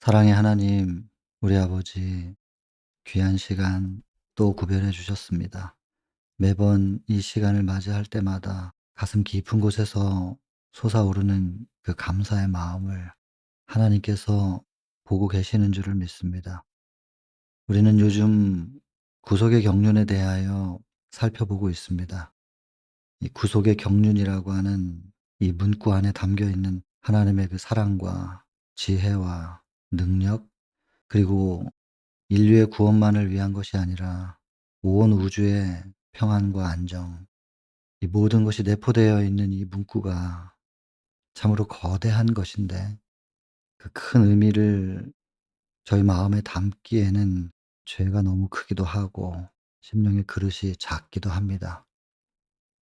사랑의 하나님, 우리 아버지, 귀한 시간 또 구별해 주셨습니다. 매번 이 시간을 맞이할 때마다 가슴 깊은 곳에서 솟아오르는 그 감사의 마음을 하나님께서 보고 계시는 줄을 믿습니다. 우리는 요즘 구속의 경륜에 대하여 살펴보고 있습니다. 이 구속의 경륜이라고 하는 이 문구 안에 담겨 있는 하나님의 그 사랑과 지혜와 능력, 그리고 인류의 구원만을 위한 것이 아니라 온 우주의 평안과 안정, 이 모든 것이 내포되어 있는 이 문구가 참으로 거대한 것인데, 그 큰 의미를 저희 마음에 담기에는 죄가 너무 크기도 하고 심령의 그릇이 작기도 합니다.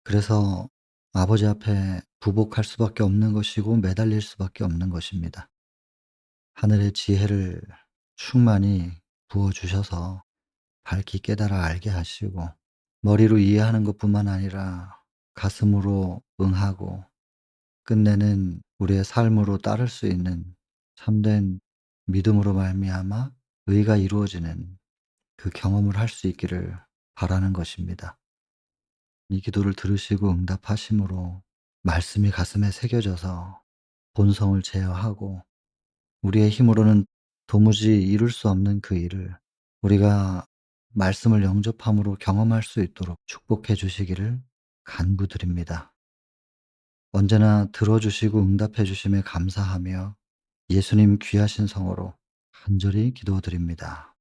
그래서 아버지 앞에 부복할 수밖에 없는 것이고 매달릴 수밖에 없는 것입니다. 하늘의 지혜를 충만히 부어 주셔서 밝히 깨달아 알게 하시고, 머리로 이해하는 것뿐만 아니라 가슴으로 응하고 끝내는 우리의 삶으로 따를 수 있는 참된 믿음으로 말미암아 의가 이루어지는 그 경험을 할 수 있기를 바라는 것입니다. 이 기도를 들으시고 응답하심으로 말씀이 가슴에 새겨져서 본성을 제어하고 우리의 힘으로는 도무지 이룰 수 없는 그 일을 우리가 말씀을 영접함으로 경험할 수 있도록 축복해 주시기를 간구드립니다. 언제나 들어주시고 응답해 주심에 감사하며 예수님 귀하신 성으로 간절히 기도드립니다.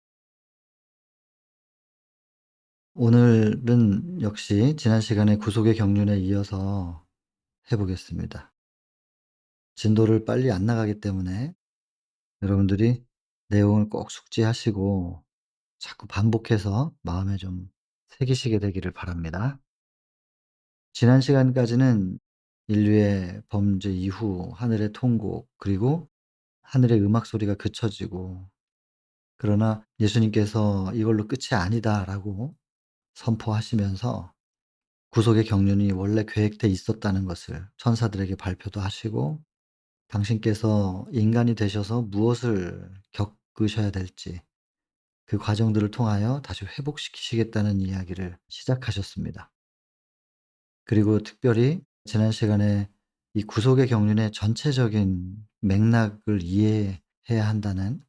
오늘은 역시 지난 시간에 구속의 경륜에 이어서 해 보겠습니다. 진도를 빨리 안 나가기 때문에 여러분들이 내용을 꼭 숙지하시고 자꾸 반복해서 마음에 좀 새기시게 되기를 바랍니다. 지난 시간까지는 인류의 범죄 이후 하늘의 통곡, 그리고 하늘의 음악 소리가 그쳐지고, 그러나 예수님께서 "이걸로 끝이 아니다."라고 선포하시면서 구속의 경륜이 원래 계획돼 있었다는 것을 천사들에게 발표도 하시고, 당신께서 인간이 되셔서 무엇을 겪으셔야 될지 그 과정들을 통하여 다시 회복시키시겠다는 이야기를 시작하셨습니다. 그리고 특별히 지난 시간에 이 구속의 경륜의 전체적인 맥락을 이해해야 한다는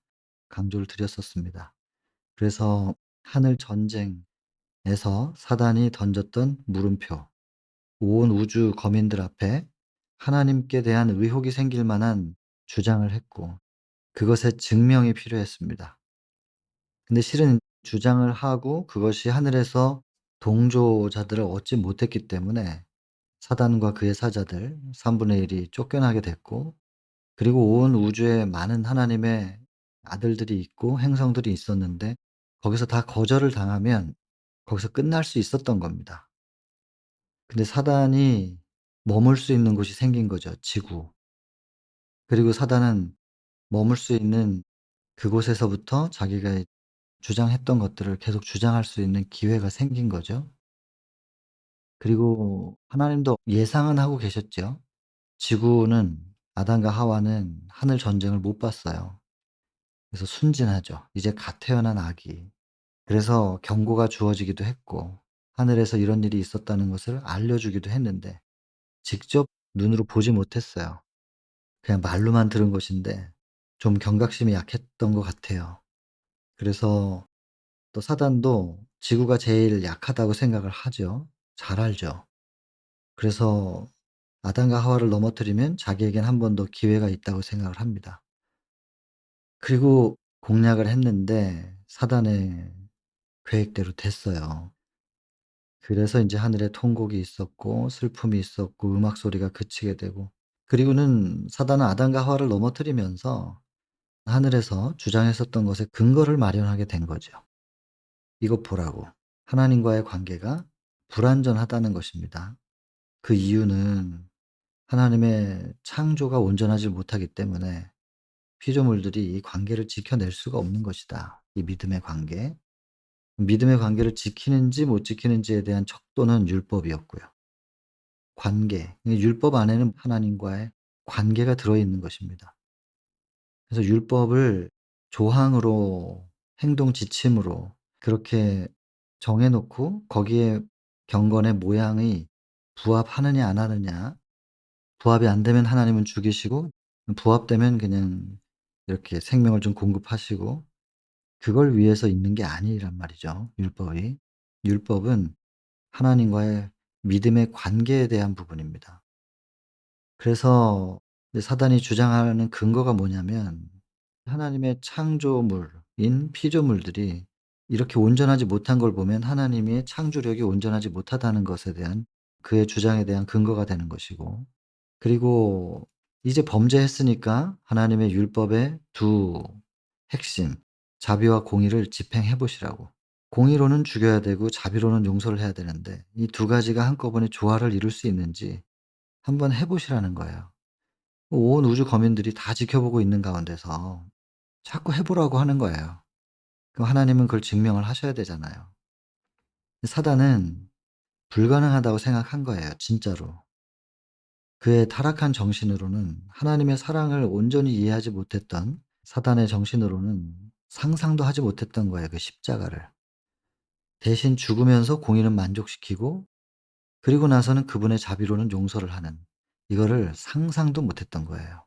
강조를 드렸었습니다. 그래서 하늘 전쟁에서 사단이 던졌던 물음표, 온 우주 거민들 앞에 하나님께 대한 의혹이 생길 만한 주장을 했고, 그것의 증명이 필요했습니다. 근데 실은 주장을 하고 그것이 하늘에서 동조자들을 얻지 못했기 때문에 사단과 그의 사자들 3분의 1이 쫓겨나게 됐고, 그리고 온 우주에 많은 하나님의 아들들이 있고 행성들이 있었는데 거기서 다 거절을 당하면 거기서 끝날 수 있었던 겁니다. 근데 사단이 머물 수 있는 곳이 생긴 거죠, 지구. 그리고 사단은 머물 수 있는 그곳에서부터 자기가 주장했던 것들을 계속 주장할 수 있는 기회가 생긴 거죠. 그리고 하나님도 예상은 하고 계셨죠. 지구는, 아담과 하와는 하늘 전쟁을 못 봤어요. 그래서 순진하죠. 이제 갓 태어난 아기. 그래서 경고가 주어지기도 했고 하늘에서 이런 일이 있었다는 것을 알려주기도 했는데 직접 눈으로 보지 못했어요. 그냥 말로만 들은 것인데 좀 경각심이 약했던 것 같아요. 그래서 또 사단도 지구가 제일 약하다고 생각을 하죠. 잘 알죠. 그래서 아담과 하와를 넘어뜨리면 자기에겐 한 번 더 기회가 있다고 생각을 합니다. 그리고 공략을 했는데 사단의 계획대로 됐어요. 그래서 인제 하늘에 통곡이 있었고 슬픔이 있었고 음악 소리가 그치게 되고, 그리고는 사단은 아담과 하와를 넘어뜨리면서 하늘에서 주장했었던 것에 근거를 마련하게 된 거죠. 이것 보라고. 하나님과의 관계가 불완전하다는 것입니다. 그 이유는 하나님의 창조가 온전하지 못하기 때문에 피조물들이 이 관계를 지켜낼 수가 없는 것이다. 이 믿음의 관계. 믿음의 관계를 지키는지 못 지키는지에 대한 척도는 율법이었고요. 관계, 이 율법 안에는 하나님과의 관계가 들어 있는 것입니다. 그래서 율법을 조항으로 행동 지침으로 그렇게 정해 놓고 거기에 경건의 모양이 부합하느냐 안 하느냐, 부합이 안 되면 하나님은 죽이시고 부합되면 그냥 이렇게 생명을 좀 공급하시고, 그걸 위해서 있는 게 아니란 말이죠, 율법이. 율법은 하나님과의 믿음의 관계에 대한 부분입니다. 그래서 이제 사단이 주장하는 근거가 뭐냐면, 하나님의 창조물인 피조물들이 이렇게 온전하지 못한 걸 보면 하나님의 창조력이 온전하지 못하다는 것에 대한 그의 주장에 대한 근거가 되는 것이고, 그리고 이제 범죄했으니까 하나님의 율법의 두 핵심, 자비와 공의를 집행해 보시라고. 공의로는 죽여야 되고 자비로는 용서를 해야 되는데 이 두 가지가 한꺼번에 조화를 이룰 수 있는지 한번 해 보시라는 거예요. 온 우주 거민들이 다 지켜보고 있는 가운데서 자꾸 해 보라고 하는 거예요. 그럼 하나님은 그걸 증명을 하셔야 되잖아요. 사단은 불가능하다고 생각한 거예요, 진짜로. 그의 타락한 정신으로는, 하나님의 사랑을 온전히 이해하지 못했던 사단의 정신으로는 상상도 하지 못했던 거예요, 그 십자가를. 대신 죽으면서 공의는 만족시키고 그리고 나서는 그분의 자비로는 용서를 하는, 이거를 상상도 못했던 거예요.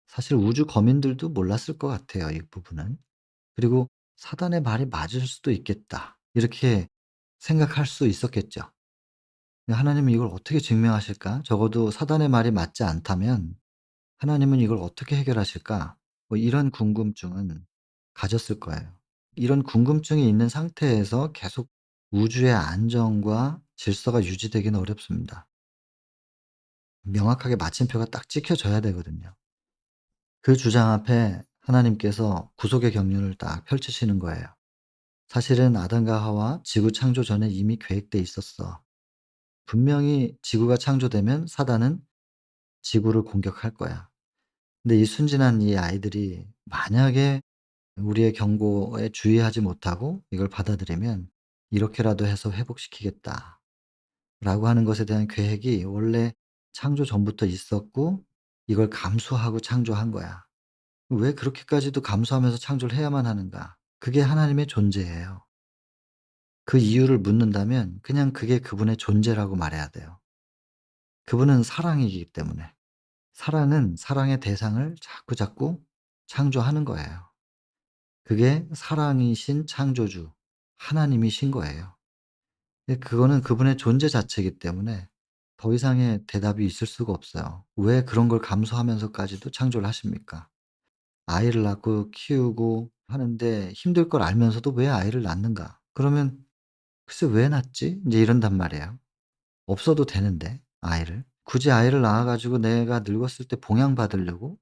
사실 우주 거민들도 몰랐을 것 같아요, 이 부분은. 그리고 '사단의 말이 맞을 수도 있겠다.' 이렇게 생각할 수 있었겠죠. 근데 하나님은 이걸 어떻게 증명하실까? 적어도 사단의 말이 맞지 않다면 하나님은 이걸 어떻게 해결하실까? 뭐 이런 궁금증은 가졌을 거예요. 이런 궁금증이 있는 상태에서 계속 우주의 안정과 질서가 유지되기는 어렵습니다. 명확하게 마침표가 딱 찍혀져야 되거든요. 그 주장 앞에 하나님께서 구속의 경륜을 딱 펼치시는 거예요. 사실은 아담과 하와 지구 창조 전에 이미 계획돼 있었어. 분명히 지구가 창조되면 사단은 지구를 공격할 거야. 근데 이 순진한 이 아이들이 만약에 우리의 경고에 주의하지 못하고 이걸 받아들이면 '이렇게라도 해서 회복시키겠다.'라고 하는 것에 대한 계획이 원래 창조 전부터 있었고 이걸 감수하고 창조한 거야. 왜 그렇게까지도 감수하면서 창조를 해야만 하는가? 그게 하나님의 존재예요. 그 이유를 묻는다면 그냥 그게 그분의 존재라고 말해야 돼요. 그분은 사랑이기 때문에. 사랑은 사랑의 대상을 자꾸자꾸 창조하는 거예요. 그게 사랑이신 창조주 하나님이신 거예요. 그거는 그분의 존재 자체이기 때문에 더 이상의 대답이 있을 수가 없어요. 왜 그런 걸 감수하면서까지도 창조를 하십니까? 아이를 낳고 키우고 하는데 힘들 걸 알면서도 '왜 아이를 낳는가?' 그러면 '글쎄 왜 낳지?' 인제 이런단 말이에요. 없어도 되는데 아이를. 굳이 아이를 낳아 가지고 내가 늙었을 때 봉양받으려고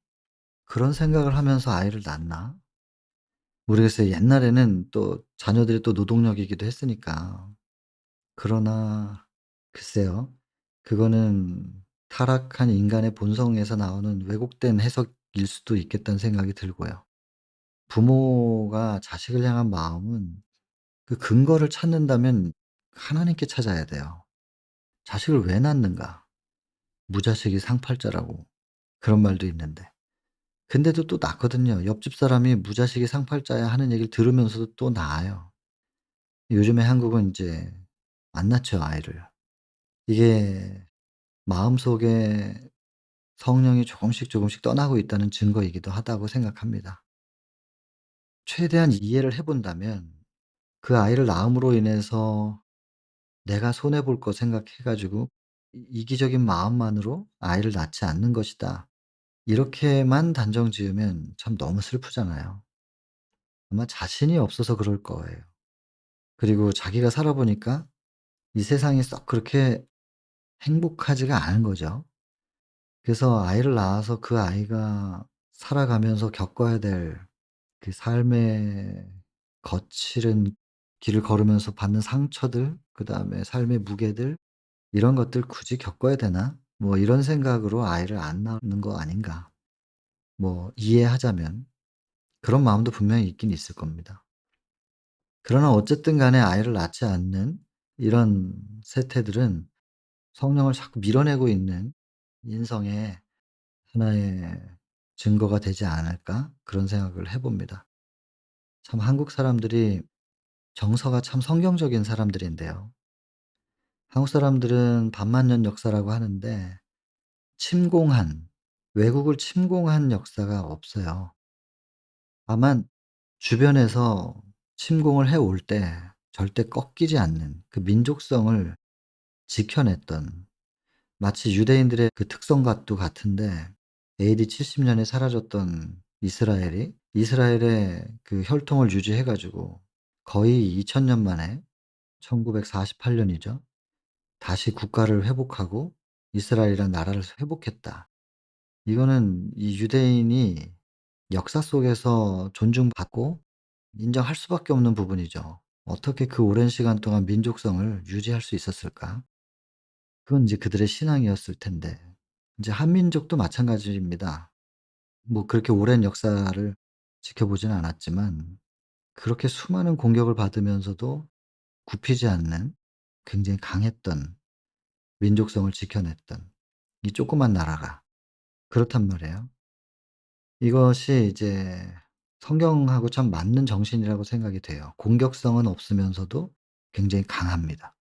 그런 생각을 하면서 아이를 낳나? 모르겠어요. 옛날에는 또 자녀들이 또 노동력이기도 했으니까. 그러나 글쎄요. 그거는 타락한 인간의 본성에서 나오는 왜곡된 해석일 수도 있겠다는 생각이 들고요. 부모가 자식을 향한 마음은 그 근거를 찾는다면 하나님께 찾아야 돼요. 자식을 왜 낳는가? 무자식이 상팔자라고 그런 말도 있는데. 근데도 또 낳거든요. 옆집 사람이 "무자식이 상팔자야." 하는 얘기를 들으면서도 또 낳아요. 요즘에 한국은 인제 안 낳죠, 아이를. 이게 마음속에 성령이 조금씩 조금씩 떠나고 있다는 증거이기도 하다고 생각합니다. 최대한 이해를 해 본다면 그 아이를 낳음으로 인해서 '내가 손해 볼 거 생각해 가지고 이기적인 마음만으로 아이를 낳지 않는 것이다.' 이렇게만 단정 지으면 참 너무 슬프잖아요. 아마 자신이 없어서 그럴 거예요. 그리고 자기가 살아 보니까 이 세상이 썩 그렇게 행복하지가 않은 거죠. 그래서 아이를 낳아서 그 아이가 살아가면서 겪어야 될 그 삶의 거칠은 길을 걸으면서 받는 상처들, 그다음에 삶의 무게들, 이런 것들 '굳이 겪어야 되나?' 뭐 이런 생각으로 아이를 안 낳는 거 아닌가. 뭐 이해하자면 그런 마음도 분명히 있긴 있을 겁니다. 그러나 어쨌든 간에 아이를 낳지 않는 이런 세태들은 성령을 자꾸 밀어내고 있는 인성의 하나의 증거가 되지 않을까 그런 생각을 해 봅니다. 참 한국 사람들이 정서가 참 성경적인 사람들인데요. 한국 사람들은 반만년 역사라고 하는데 침공한 외국을 침공한 역사가 없어요. 다만 주변에서 침공을 해올 때 절대 꺾이지 않는 그 민족성을 지켜냈던, 마치 유대인들의 그 특성과도 같은데 AD 70 년에 사라졌던 이스라엘의 그 혈통을 유지해 가지고 거의 2000년 만에 1948 년이죠. 다시 국가를 회복하고 이스라엘이라는 나라를 회복했다. 이거는 이 유대인이 역사 속에서 존중받고 인정할 수밖에 없는 부분이죠. 어떻게 그 오랜 시간 동안 민족성을 유지할 수 있었을까? 그건 인제 그들의 신앙이었을 텐데. 인제 한민족도 마찬가지입니다. 뭐 그렇게 오랜 역사를 지켜보지는 않았지만 그렇게 수많은 공격을 받으면서도 굽히지 않는 굉장히 강했던, 민족성을 지켜냈던 이 조그만 나라가 그렇단 말이에요. 이것이 이제 성경하고 참 맞는 정신이라고 생각이 돼요. 공격성은 없으면서도 굉장히 강합니다.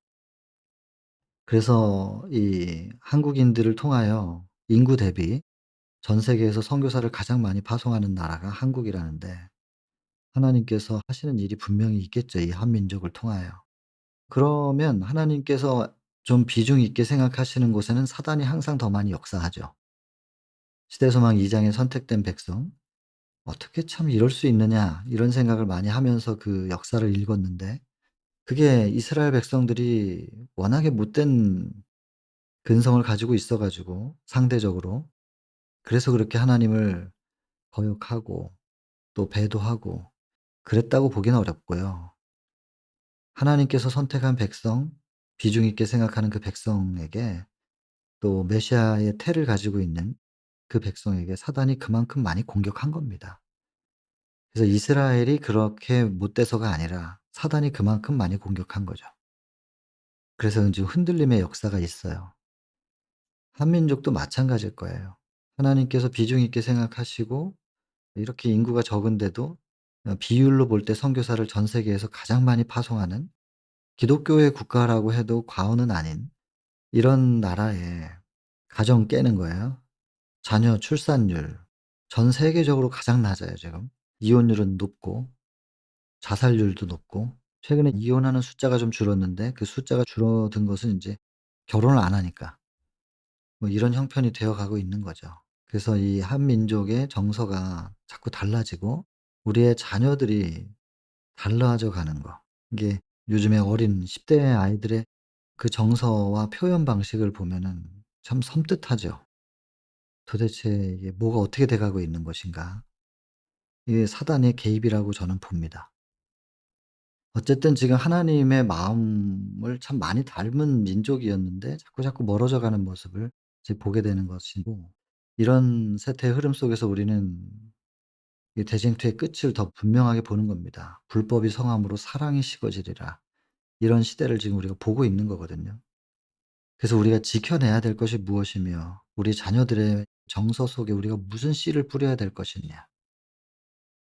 그래서 이 한국인들을 통하여 인구 대비 전 세계에서 선교사를 가장 많이 파송하는 나라가 한국이라는데, 하나님께서 하시는 일이 분명히 있겠죠, 이 한민족을 통하여. 그러면 하나님께서 좀 비중 있게 생각하시는 곳에는 사단이 항상 더 많이 역사하죠. 시대소망 2 장에 선택된 백성, '어떻게 참 이럴 수 있느냐.' 이런 생각을 많이 하면서 그 역사를 읽었는데, 그게 이스라엘 백성들이 워낙에 못된 근성을 가지고 있어 가지고 상대적으로, 그래서 그렇게 하나님을 거역하고 또 배도하고 그랬다고 보기는 어렵고요. 하나님께서 선택한 백성, 비중 있게 생각하는 그 백성에게, 또 메시아의 태를 가지고 있는 그 백성에게 사단이 그만큼 많이 공격한 겁니다. 그래서 이스라엘이 그렇게 못돼서가 아니라 사단이 그만큼 많이 공격한 거죠. 그래서 지금 흔들림의 역사가 있어요. 한민족도 마찬가지일 거예요. 하나님께서 비중 있게 생각하시고 이렇게 인구가 적은데도 비율로 볼 때 선교사를 전 세계에서 가장 많이 파송하는 기독교의 국가라고 해도 과언은 아닌 이런 나라에 가정 깨는 거예요. 자녀 출산율 전 세계적으로 가장 낮아요 지금. 이혼율은 높고 자살률도 높고, 최근에 이혼하는 숫자가 좀 줄었는데 그 숫자가 줄어든 것은 인제 결혼을 안 하니까, 뭐 이런 형편이 되어 가고 있는 거죠. 그래서 이 한민족의 정서가 자꾸 달라지고 우리의 자녀들이 달라져 가는 거, 이게 요즘에 어린 10대 아이들의 그 정서와 표현 방식을 보면은 참 섬뜩하죠. 도대체 이게 뭐가 어떻게 돼 가고 있는 것인가. 이게 사단의 개입이라고 저는 봅니다. 어쨌든 지금 하나님의 마음을 참 많이 닮은 민족이었는데 자꾸자꾸 멀어져 가는 모습을 이제 보게 되는 것이고, 이런 세태의 흐름 속에서 우리는 이 대쟁투의 끝을 더 분명하게 보는 겁니다. "불법이 성함으로 사랑이 식어지리라." 이런 시대를 지금 우리가 보고 있는 거거든요. 그래서 우리가 지켜내야 될 것이 무엇이며 우리 자녀들의 정서 속에 우리가 무슨 씨를 뿌려야 될 것이냐,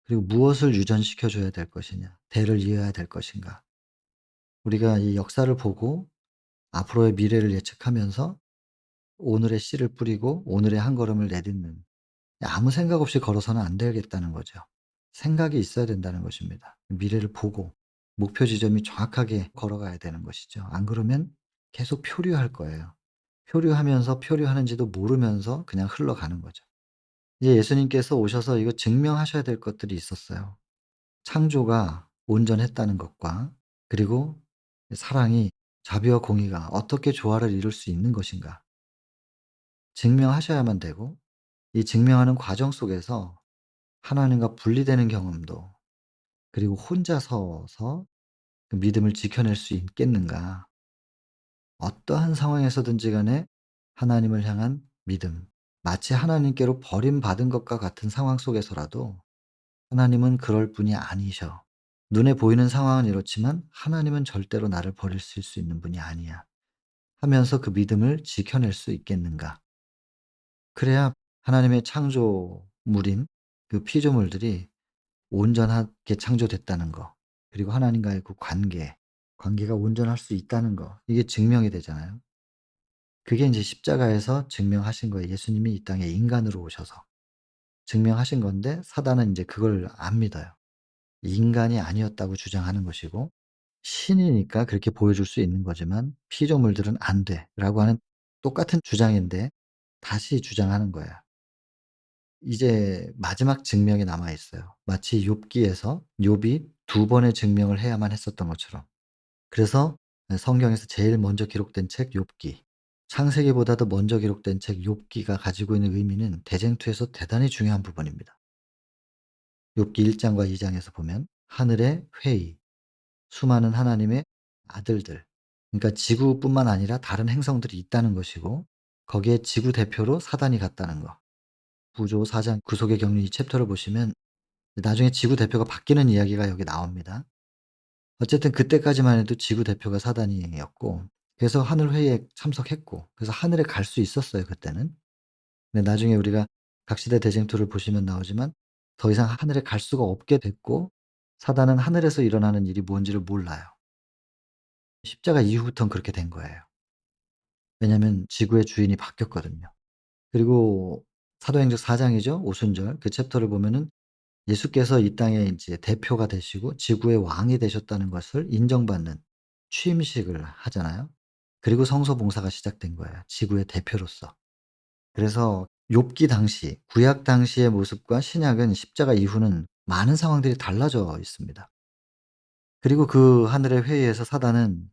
그리고 무엇을 유전시켜 줘야 될 것이냐, 대를 이어야 될 것인가. 우리가 이 역사를 보고 앞으로의 미래를 예측하면서 오늘의 씨를 뿌리고 오늘의 한 걸음을 내딛는, 아무 생각 없이 걸어서는 안 되겠다는 거죠. 생각이 있어야 된다는 것입니다. 미래를 보고 목표 지점이 정확하게 걸어가야 되는 것이죠. 안 그러면 계속 표류할 거예요. 표류하면서 표류하는지도 모르면서 그냥 흘러가는 거죠. 이제 예수님께서 오셔서 이거 증명하셔야 될 것들이 있었어요. 창조가 온전했다는 것과, 그리고 사랑이, 자비와 공의가 어떻게 조화를 이룰 수 있는 것인가 증명하셔야만 되고, 이 증명하는 과정 속에서 하나님과 분리되는 경험도, 그리고 혼자 서서 그 믿음을 지켜낼 수 있겠는가. 어떠한 상황에서든지 간에 하나님을 향한 믿음, 마치 하나님께로 버림받은 것과 같은 상황 속에서라도 하나님은 그럴 분이 아니셔. 눈에 보이는 상황은 이렇지만 하나님은 절대로 나를 버리실 수 있는 분이 아니야. 하면서 그 믿음을 지켜낼 수 있겠는가. 그래야 하나님의 창조 물인 그 피조물들이 온전하게 창조됐다는 거, 그리고 하나님과의 그 관계가 온전할 수 있다는 거, 이게 증명이 되잖아요. 그게 인제 십자가에서 증명하신 거예요. 예수님이 이 땅에 인간으로 오셔서 증명하신 건데, 사단은 인제 그걸 안 믿어요. 인간이 아니었다고 주장하는 것이고, 신이니까 그렇게 보여줄 수 있는 거지만 피조물들은 "안 돼."라고 하는 똑같은 주장인데 다시 주장하는 거예요. 이제 마지막 증명이 남아 있어요. 마치 욥기에서 욥이 두 번의 증명을 해야만 했었던 것처럼. 그래서 성경에서 제일 먼저 기록된 책 욥기, 창세기보다도 먼저 기록된 책 욥기가 가지고 있는 의미는 대쟁투에서 대단히 중요한 부분입니다. 욥기 1 장과 2 장에서 보면 하늘의 회의, 수많은 하나님의 아들들, 그러니까 지구뿐만 아니라 다른 행성들이 있다는 것이고, 거기에 지구 대표로 사단이 갔다는 거. 구조 4장 구속의 경륜 이 챕터를 보시면 나중에 지구 대표가 바뀌는 이야기가 여기 나옵니다. 어쨌든 그때까지만 해도 지구 대표가 사단이었고, 그래서 하늘 회의에 참석했고, 그래서 하늘에 갈 수 있었어요 그때는. 근데 나중에 우리가 각시대 대쟁투를 보시면 나오지만 더 이상 하늘에 갈 수가 없게 됐고, 사단은 하늘에서 일어나는 일이 뭔지를 몰라요. 십자가 이후부턴 그렇게 된 거예요. 왜냐하면 지구의 주인이 바뀌었거든요. 그리고 사도행전 4 장이죠. 오순절 그 챕터를 보면은 예수께서 이 땅의 인제 대표가 되시고 지구의 왕이 되셨다는 것을 인정받는 취임식을 하잖아요. 그리고 성소 봉사가 시작된 거예요, 지구의 대표로서. 그래서 욥기 당시, 구약 당시의 모습과 신약은 십자가 이후는 많은 상황들이 달라져 있습니다. 그리고 그 하늘의 회의에서 사단은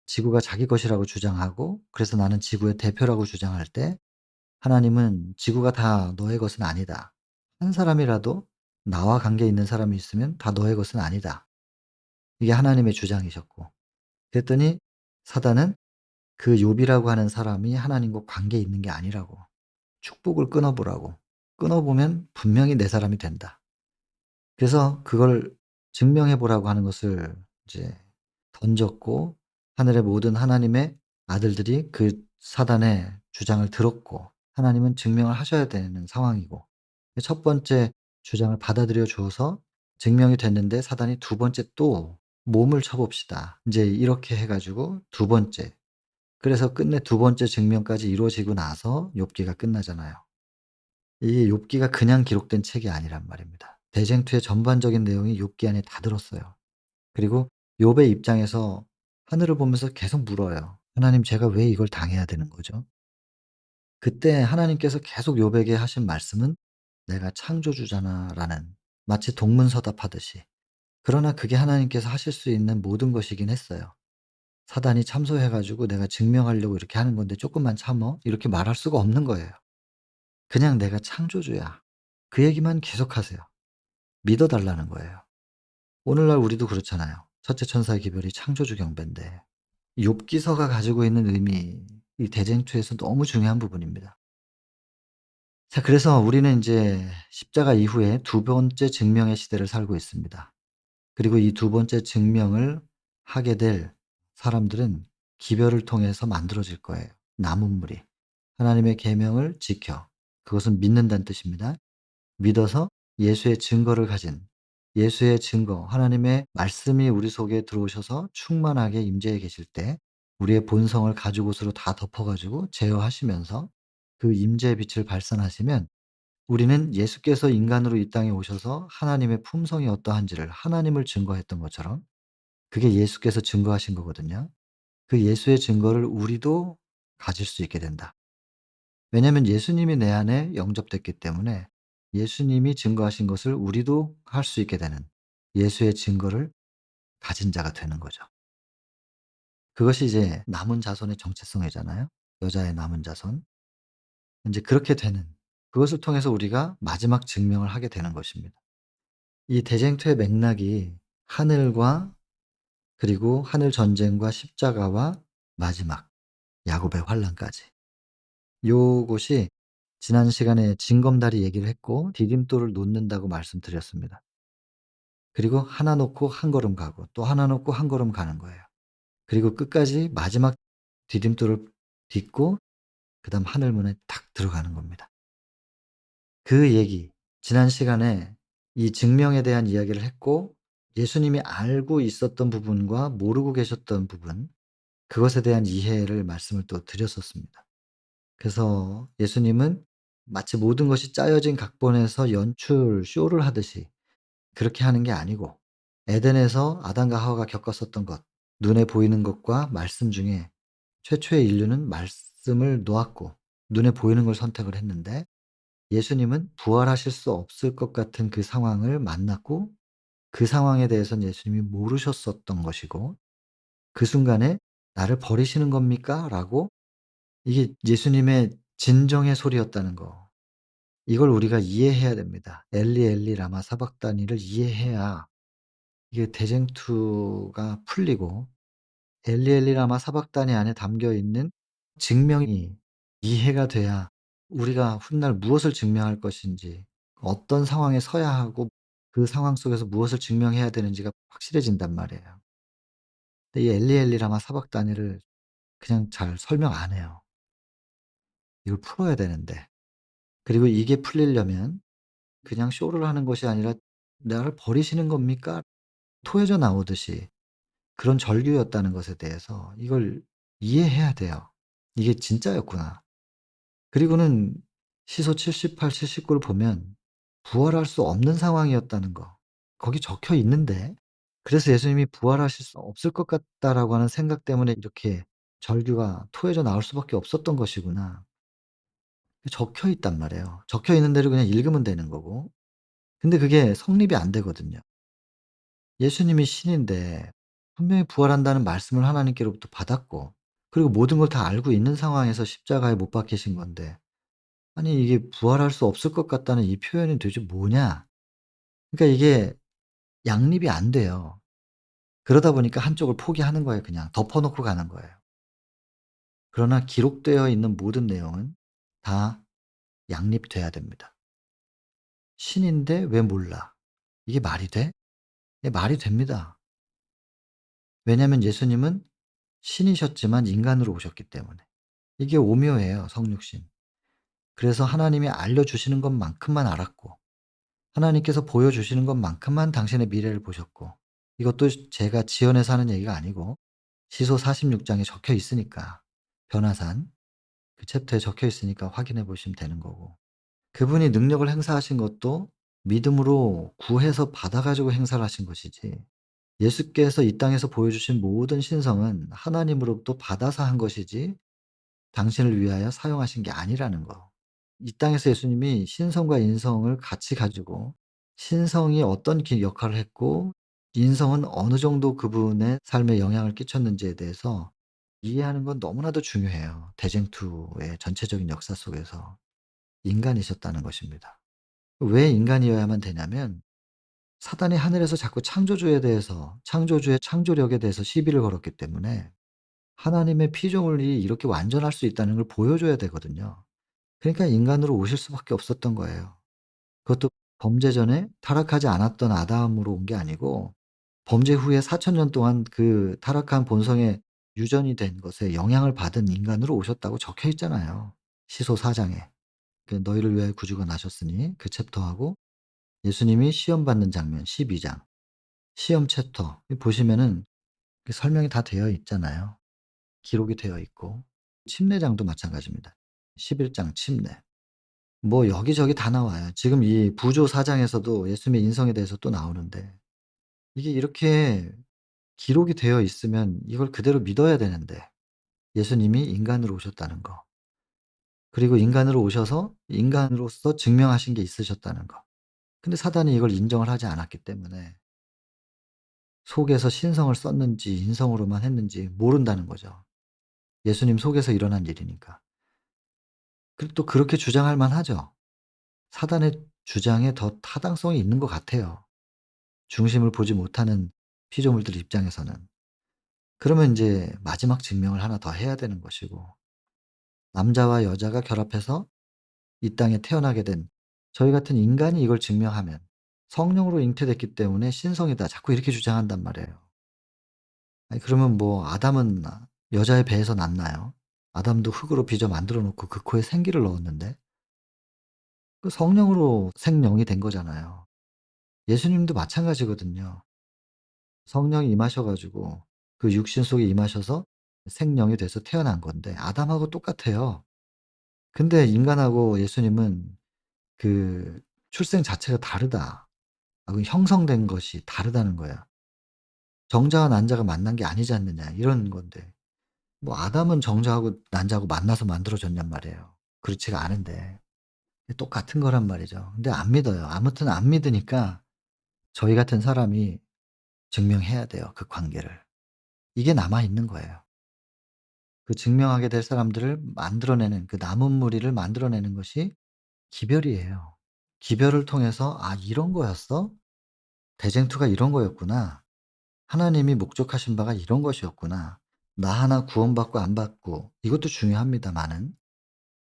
지구가 자기 것이라고 주장하고, 그래서 나는 지구의 대표라고 주장할 때, 하나님은 "지구가 다 너의 것은 아니다. 한 사람이라도 나와 관계 있는 사람이 있으면 다 너의 것은 아니다." 이게 하나님의 주장이셨고, 그랬더니 사단은 그 욥이라고 하는 사람이 하나님과 관계 있는 게 아니라고, 축복을 끊어 보라고. 끊어 보면 분명히 내 사람이 된다. 그래서 그걸 증명해 보라고 하는 것을 이제 던졌고, 하늘의 모든 하나님의 아들들이 그 사단의 주장을 들었고, 하나님은 증명을 하셔야 되는 상황이고, 첫 번째 주장을 받아들여 줘서 증명이 됐는데, 사단이 두 번째 또 "몸을 쳐 봅시다." 인제 이렇게 해 가지고 두 번째, 그래서 끝내 두 번째 증명까지 이루어지고 나서 욥기가 끝나잖아요. 이 욥기가 그냥 기록된 책이 아니란 말입니다. 대쟁투의 전반적인 내용이 욥기 안에 다 들었어요. 그리고 욥의 입장에서 하늘을 보면서 계속 물어요. "하나님, 제가 왜 이걸 당해야 되는 거죠?" 그때 하나님께서 계속 욥에게 하신 말씀은 "내가 창조주잖아."라는, 마치 동문서답하듯이. 그러나 그게 하나님께서 하실 수 있는 모든 것이긴 했어요. 사단이 참소해 가지고 "내가 증명하려고 이렇게 하는 건데 쪼끔만 참어." 이렇게 말할 수가 없는 거예요. 그냥 "내가 창조주야." 그 얘기만 계속하세요. 믿어 달라는 거예요. 오늘날 우리도 그렇잖아요. 첫째 천사의 기별이 창조주 경배인데, 욥기서가 가지고 있는 의미, 이 대쟁투에서 너무 중요한 부분입니다. 자, 그래서 우리는 인제 십자가 이후에 두 번째 증명의 시대를 살고 있습니다. 그리고 이 두 번째 증명을 하게 될 사람들은 기별을 통해서 만들어질 거예요, 남은 무리. 하나님의 계명을 지켜, 그것은 믿는다는 뜻입니다. 믿어서 예수의 증거를 가진, 예수의 증거, 하나님의 말씀이 우리 속에 들어오셔서 충만하게 임재해 계실 때 우리의 본성을 가죽옷으로 다 덮어 가지고 제어하시면서 그 임재의 빛을 발산하시면, 우리는 예수께서 인간으로 이 땅에 오셔서 하나님의 품성이 어떠한지를 하나님을 증거했던 것처럼, 그게 예수께서 증거하신 거거든요. 그 예수의 증거를 우리도 가질 수 있게 된다. 왜냐하면 예수님이 내 안에 영접됐기 때문에 예수님이 증거하신 것을 우리도 할 수 있게 되는, 예수의 증거를 가진 자가 되는 거죠. 그것이 이제 남은 자손의 정체성이잖아요. 여자의 남은 자손. 인제 그렇게 되는, 그것을 통해서 우리가 마지막 증명을 하게 되는 것입니다. 이 대쟁투의 맥락이 하늘과, 그리고 하늘 전쟁과 십자가와 마지막 야곱의 환란까지, 요것이 지난 시간에 징검다리 얘기를 했고 디딤돌을 놓는다고 말씀드렸습니다. 그리고 하나 놓고 한 걸음 가고 또 하나 놓고 한 걸음 가는 거예요. 그리고 끝까지 마지막 디딤돌을 딛고 그다음 하늘문에 탁 들어가는 겁니다. 그 얘기 지난 시간에 이 증명에 대한 이야기를 했고 예수님이 알고 있었던 부분과 모르고 계셨던 부분 그것에 대한 이해를 말씀을 또 드렸었습니다. 그래서 예수님은 마치 모든 것이 짜여진 각본에서 연출 쇼를 하듯이 그렇게 하는 게 아니고 에덴에서 아담과 하와가 겪었었던 것, 눈에 보이는 것과 말씀 중에 최초의 인류는 말씀을 놓았고 눈에 보이는 걸 선택을 했는데 예수님은 부활하실 수 없을 것 같은 그 상황을 만났고 그 상황에 대해서는 예수님이 모르셨었던 것이고 그 순간에 '나를 버리시는 겁니까?' 라고 이게 예수님의 진정의 소리였다는 거. 이걸 우리가 이해해야 됩니다. 엘리 엘리 라마 사박다니를 이해해야 이게 대쟁투가 풀리고 엘리 엘리 라마 사박다니 안에 담겨 있는 증명이 이해가 돼야 우리가 훗날 무엇을 증명할 것인지 어떤 상황에 서야 하고 그 상황 속에서 무엇을 증명해야 되는지가 확실해진단 말이에요. 근데 이 엘리 엘리 라마 사박다니를 그냥 잘 설명 안 해요. 이걸 풀어야 되는데. 그리고 이게 풀리려면 그냥 쇼를 하는 것이 아니라 '나를 버리시는 겁니까?' 토해져 나오듯이 그런 절규였다는 것에 대해서 이걸 이해해야 돼요. '이게 진짜였구나.' 그리고는 시소 78, 79를 보면 부활할 수 없는 상황이었다는 거 거기 적혀 있는데 그래서 예수님이 '부활하실 수 없을 것 같다.'라고 하는 생각 때문에 이렇게 절규가 토해져 나올 수밖에 없었던 것이구나. 적혀 있단 말이에요. 적혀 있는 대로 그냥 읽으면 되는 거고. 근데 그게 성립이 안 되거든요. 예수님이 신인데 분명히 부활한다는 말씀을 하나님께로부터 받았고 그리고 모든 걸 다 알고 있는 상황에서 십자가에 못 박히신 건데 아니 이게 "부활할 수 없을 것 같다."는 이 표현이 도대체 뭐냐. 그러니까 이게 양립이 안 돼요. 그러다 보니까 한쪽을 포기하는 거예요 그냥. 덮어 놓고 가는 거예요. 그러나 기록되어 있는 모든 내용은 다 양립돼야 됩니다. 신인데 왜 몰라? 이게 말이 돼? 예 말이 됩니다. 왜냐하면 예수님은 신이셨지만 인간으로 오셨기 때문에. 이게 오묘해요 성육신. 그래서 하나님이 알려주시는 것만큼만 알았고 하나님께서 보여주시는 것만큼만 당신의 미래를 보셨고 이것도 제가 지어내서 하는 얘기가 아니고 시소 46 장에 적혀 있으니까 변화산 그 챕터에 적혀 있으니까 확인해 보시면 되는 거고 그분이 능력을 행사하신 것도 믿음으로 구해서 받아 가지고 행사를 하신 것이지 예수께서 이 땅에서 보여주신 모든 신성은 하나님으로부터 받아서 한 것이지 당신을 위하여 사용하신 게 아니라는 거. 이 땅에서 예수님이 신성과 인성을 같이 가지고 신성이 어떤 역할을 했고 인성은 어느 정도 그분의 삶에 영향을 끼쳤는지에 대해서 이해하는 건 너무나도 중요해요. 대쟁투의 전체적인 역사 속에서 인간이셨다는 것입니다. 왜 인간이어야만 되냐면 사단이 하늘에서 자꾸 창조주에 대해서 창조주의 창조력에 대해서 시비를 걸었기 때문에 하나님의 피조물이 이렇게 완전할 수 있다는 걸 보여줘야 되거든요. 그러니까 인간으로 오실 수밖에 없었던 거예요. 그것도 범죄 전에 타락하지 않았던 아담으로 온 게 아니고 범죄 후에 4천 년 동안 그 타락한 본성에 유전이 된 것에 영향을 받은 인간으로 오셨다고 적혀 있잖아요. 시소 4 장에. 그 "너희를 위하여 구주가 나셨으니." 그 챕터하고 예수님이 시험 받는 장면 12 장. 시험 챕터 보시면은 그 설명이 다 되어 있잖아요. 기록이 되어 있고. 침례장도 마찬가지입니다. 11장 침례. 뭐 여기저기 다 나와요. 지금 이 부조 4 장에서도 예수님의 인성에 대해서 또 나오는데 이게 이렇게 기록이 되어 있으면 이걸 그대로 믿어야 되는데 예수님이 인간으로 오셨다는 거. 그리고 인간으로 오셔서 인간으로서 증명하신 게 있으셨다는 거. 근데 사단이 이걸 인정을 하지 않았기 때문에 속에서 신성을 썼는지 인성으로만 했는지 모른다는 거죠. 예수님 속에서 일어난 일이니까. 그리고 또 그렇게 주장할 만하죠. 사단의 주장에 더 타당성이 있는 것 같아요. 중심을 보지 못하는 피조물들 입장에서는. 그러면 인제 마지막 증명을 하나 더 해야 되는 것이고 남자와 여자가 결합해서 이 땅에 태어나게 된 저희 같은 인간이 이걸 증명하면 성령으로 잉태됐기 때문에 신성이다. 자꾸 이렇게 주장한단 말이에요. 아니 그러면 뭐 아담은 여자의 배에서 났나요? 아담도 흙으로 빚어 만들어 놓고 그 코에 생기를 넣었는데 그 성령으로 생명이 된 거잖아요. 예수님도 마찬가지거든요. 성령이 임하셔 가지고 그 육신 속에 임하셔서 생명이 돼서 태어난 건데 아담하고 똑같아요. 근데 인간하고 예수님은 그 출생 자체가 다르다. 그 형성된 것이 다르다는 거야. 정자와 난자가 만난 게 아니지 않느냐 이런 건데 뭐 아담은 정자하고 난자하고 만나서 만들어졌냔 말이에요. 그렇지가 않은데 똑같은 거란 말이죠. 근데 안 믿어요. 아무튼 안 믿으니까 저희 같은 사람이 증명해야 돼요, 그 관계를. 이게 남아 있는 거예요. 그 증명하게 될 사람들을 만들어내는 그 남은 무리를 만들어내는 것이 기별이에요. 기별을 통해서 '아 이런 거였어? 대쟁투가 이런 거였구나. 하나님이 목적하신 바가 이런 것이었구나. 나 하나 구원받고 안 받고' 이것도 중요합니다마는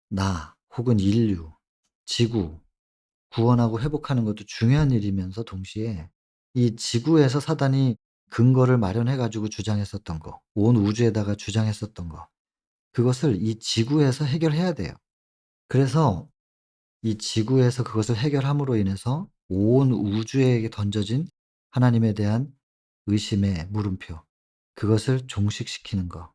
나 혹은 인류, 지구 구원하고 회복하는 것도 중요한 일이면서 동시에 이 지구에서 사단이 근거를 마련해 가지고 주장했었던 거, 온 우주에다가 주장했었던 거 그것을 이 지구에서 해결해야 돼요. 그래서 이 지구에서 그것을 해결함으로 인해서 온 우주에게 던져진 하나님에 대한 의심의 물음표 그것을 종식시키는 거.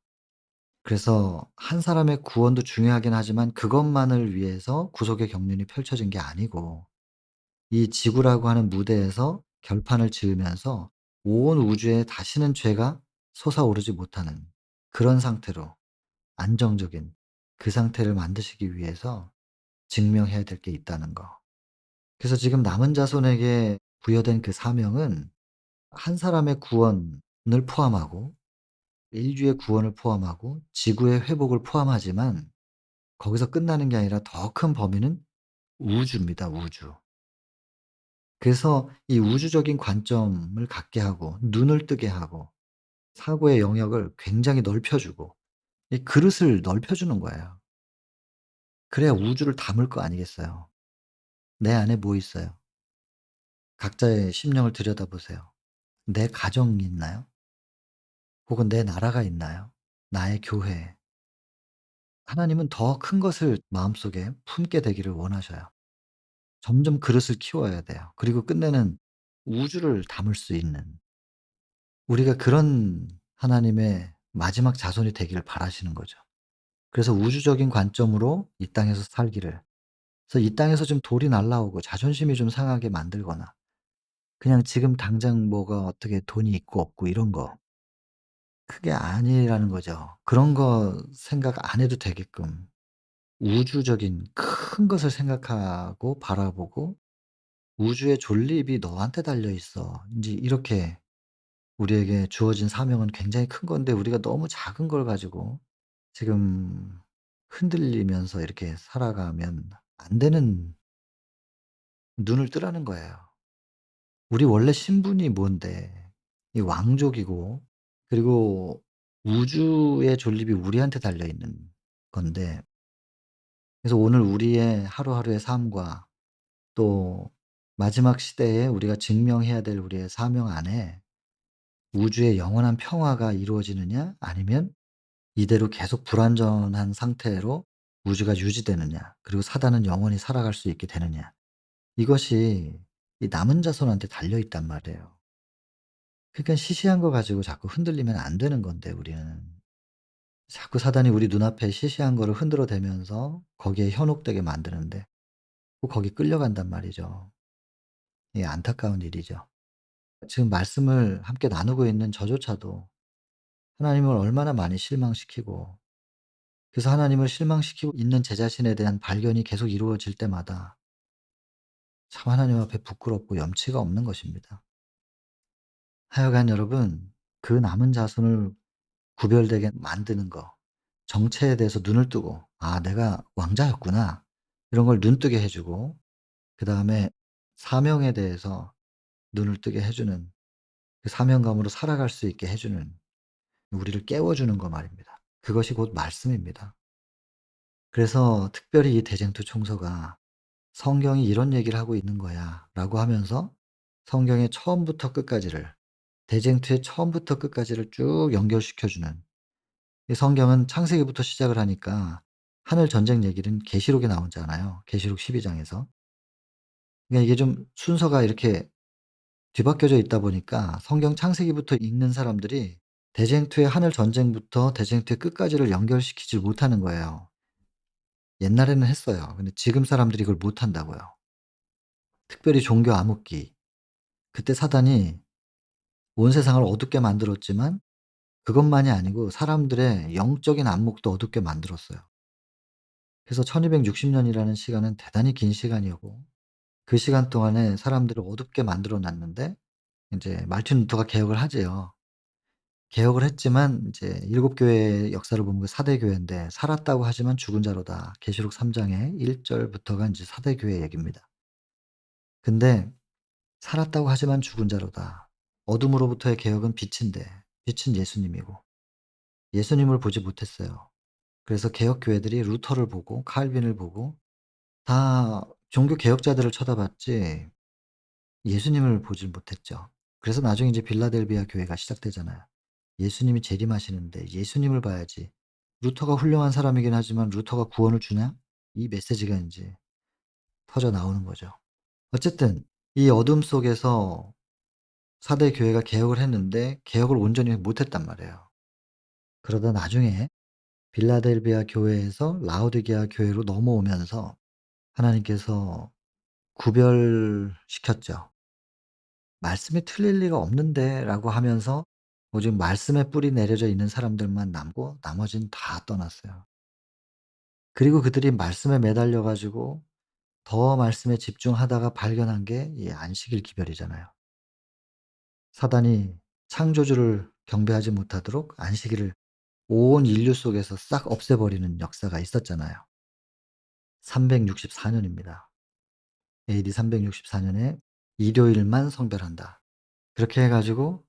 그래서 한 사람의 구원도 중요하긴 하지만 그것만을 위해서 구속의 경륜이 펼쳐진 게 아니고 이 지구라고 하는 무대에서 결판을 지으면서 온 우주에 다시는 죄가 솟아오르지 못하는 그런 상태로 안정적인 그 상태를 만드시기 위해서 증명해야 될 게 있다는 거. 그래서 지금 남은 자손에게 부여된 그 사명은 한 사람의 구원을 포함하고 인류의 구원을 포함하고 지구의 회복을 포함하지만 거기서 끝나는 게 아니라 더 큰 범위는 우주입니다, 우주. 그래서 이 우주적인 관점을 갖게 하고 눈을 뜨게 하고 사고의 영역을 굉장히 넓혀 주고 이 그릇을 넓혀 주는 거예요. 그래야 우주를 담을 거 아니겠어요. 내 안에 뭐 있어요? 각자의 심령을 들여다보세요. 내 가정이 있나요? 혹은 내 나라가 있나요? 나의 교회. 하나님은 더 큰 것을 마음속에 품게 되기를 원하셔요. 점점 그릇을 키워야 돼요. 그리고 끝내는 우주를 담을 수 있는 우리가 그런 하나님의 마지막 자손이 되기를 바라시는 거죠. 그래서 우주적인 관점으로 이 땅에서 살기를 그래서 이 땅에서 좀 돌이 날라오고 자존심이 좀 상하게 만들거나 그냥 지금 당장 뭐가 어떻게 돈이 있고 없고 이런 거 그게 아니라는 거죠. 그런 거 생각 안 해도 되게끔 우주적인 큰 것을 생각하고 바라보고 '우주의 존립이 너한테 달려 있어.' 인제 이렇게 우리에게 주어진 사명은 굉장히 큰 건데 우리가 너무 작은 걸 가지고 지금 흔들리면서 이렇게 살아가면 안 되는 눈을 뜨라는 거예요. 우리 원래 신분이 뭔데 이 왕족이고 그리고 우주의 존립이 우리한테 달려 있는 건데 그래서 오늘 우리의 하루하루의 삶과 또 마지막 시대에 우리가 증명해야 될 우리의 사명 안에 우주의 영원한 평화가 이루어지느냐 아니면 이대로 계속 불완전한 상태로 우주가 유지되느냐 그리고 사단은 영원히 살아갈 수 있게 되느냐 이것이 이 남은 자손한테 달려 있단 말이에요. 그러니까 시시한 거 가지고 자꾸 흔들리면 안 되는 건데 우리는. 자꾸 사단이 우리 눈앞에 시시한 거를 흔들어 대면서 거기에 현혹되게 만드는데 또 거기 끌려간단 말이죠. 이게 안타까운 일이죠. 지금 말씀을 함께 나누고 있는 저조차도 하나님을 얼마나 많이 실망시키고 그래서 하나님을 실망시키고 있는 제 자신에 대한 발견이 계속 이루어질 때마다 참 하나님 앞에 부끄럽고 염치가 없는 것입니다. 하여간 여러분 그 남은 자손을 구별되게 만드는 거 정체에 대해서 눈을 뜨고 '아 내가 왕자였구나.' 이런 걸 눈뜨게 해 주고 그다음에 사명에 대해서 눈을 뜨게 해 주는 그 사명감으로 살아갈 수 있게 해 주는 우리를 깨워 주는 거 말입니다. 그것이 곧 말씀입니다. 그래서 특별히 이 대쟁투 총서가 "성경이 이런 얘기를 하고 있는 거야."라고 하면서 성경의 처음부터 끝까지를 대쟁투의 처음부터 끝까지를 쭉 연결시켜 주는 이 성경은 창세기부터 시작을 하니까 하늘 전쟁 얘기는 계시록에 나오잖아요. 계시록 12 장에서. 그러니까 이게 좀 순서가 이렇게 뒤바뀌어져 있다 보니까 성경 창세기부터 읽는 사람들이 대쟁투의 하늘 전쟁부터 대쟁투의 끝까지를 연결시키질 못하는 거예요. 옛날에는 했어요. 근데 지금 사람들이 그걸 못한다고요. 특별히 종교 암흑기. 그때 사단이 온 세상을 어둡게 만들었지만 그것만이 아니고 사람들의 영적인 안목도 어둡게 만들었어요. 그래서 1260 년이라는 시간은 대단히 긴 시간이었고 그 시간 동안에 사람들을 어둡게 만들어 놨는데 인제 말틴 루터가 개혁을 하지요. 개혁을 했지만 이제 일곱 교회의 역사를 보면 그 사대 교회인데 "살았다고 하지만 죽은 자로다." 계시록 3 장의 1 절부터가 인제 사대 교회 얘기입니다. 근데 "살았다고 하지만 죽은 자로다." 어둠으로부터의 개혁은 빛인데 빛은 예수님이고 예수님을 보지 못했어요. 그래서 개혁 교회들이 루터를 보고 칼빈을 보고 다 종교 개혁자들을 쳐다봤지 예수님을 보질 못했죠. 그래서 나중에 이제 빌라델비아 교회가 시작되잖아요. 예수님이 재림하시는데 예수님을 봐야지. 루터가 훌륭한 사람이긴 하지만 '루터가 구원을 주냐?' 이 메시지가 인제 터져 나오는 거죠. 어쨌든 이 어둠 속에서 사대 교회가 개혁을 했는데 개혁을 온전히 못했단 말이에요. 그러다 나중에 빌라델비아 교회에서 라오디게아 교회로 넘어오면서 하나님께서 구별시켰죠. "말씀이 틀릴 리가 없는데."라고 하면서 오직 말씀에 뿌리 내려져 있는 사람들만 남고 나머지는 다 떠났어요. 그리고 그들이 말씀에 매달려 가지고 더 말씀에 집중하다가 발견한 게 이 안식일 기별이잖아요. 사단이 창조주를 경배하지 못하도록 안식일을 온 인류 속에서 싹 없애버리는 역사가 있었잖아요. 364 년입니다. AD 364 년에 일요일만 성별한다. 그렇게 해 가지고